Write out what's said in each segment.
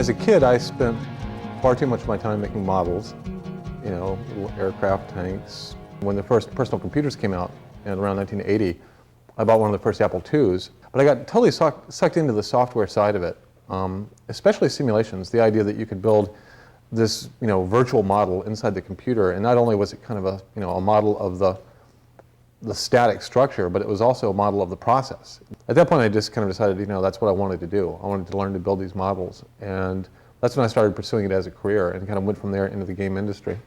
As a kid, I spent far too much of my time making models, you know, little aircraft, tanks. When the first personal computers came out in around 1980, I bought one of the first Apple IIs, but I got totally sucked into the software side of it, especially simulations, the idea that you could build this, you know, virtual model inside the computer, and not only was it kind of a, you know, a model of the static structure, but it was also a model of the process. At that point, I just kind of decided, you know, that's what I wanted to do. I wanted to learn to build these models, and that's when I started pursuing it as a career and kind of went from there into the game industry.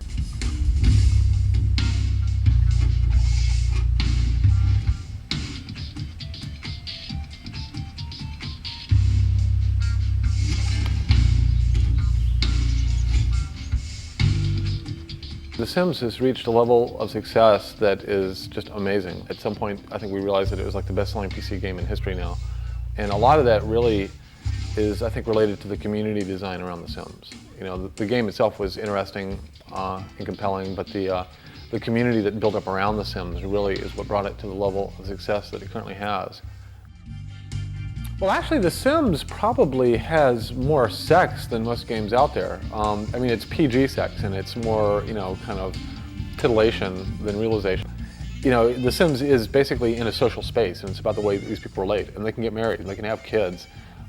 The Sims has reached a level of success that is just amazing. At some point, I think we realized that it was like the best-selling PC game in history now. And a lot of that really is, I think, related to the community design around The Sims. You know, the game itself was interesting and compelling, but the community that built up around The Sims really is what brought it to the level of success that it currently has. Well, actually, The Sims probably has more sex than most games out there. I mean, it's PG sex, and it's more, you know, kind of titillation than realization. You know, The Sims is basically in a social space, and it's about the way these people relate, and they can get married, and they can have kids.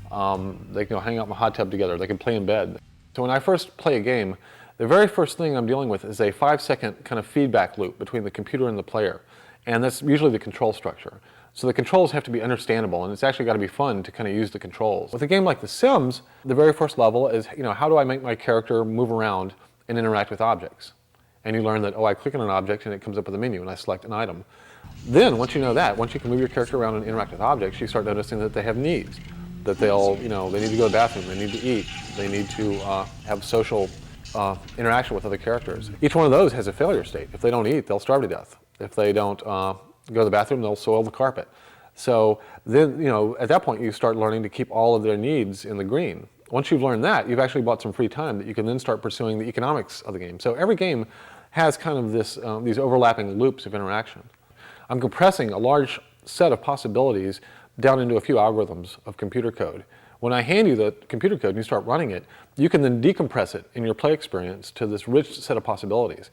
They can hang out in the hot tub together, they can play in bed. So when I first play a game, the very first thing I'm dealing with is a 5-second kind of feedback loop between the computer and the player, and that's usually the control structure. So the controls have to be understandable, and it's actually got to be fun to kind of use the controls. With a game like The Sims, the very first level is, you know, how do I make my character move around and interact with objects? And you learn that, oh, I click on an object and it comes up with a menu and I select an item. Then, once you know that, once you can move your character around and interact with objects, you start noticing that they have needs. That they'll, you know, they need to go to the bathroom, they need to eat, they need to have social interaction with other characters. Each one of those has a failure state. If they don't eat, they'll starve to death. If they don't go to the bathroom, they'll soil the carpet. So then, you know, at that point you start learning to keep all of their needs in the green. Once you've learned that, you've actually bought some free time that you can then start pursuing the economics of the game. So every game has kind of this, these overlapping loops of interaction. I'm compressing a large set of possibilities down into a few algorithms of computer code. When I hand you the computer code and you start running it, you can then decompress it in your play experience to this rich set of possibilities.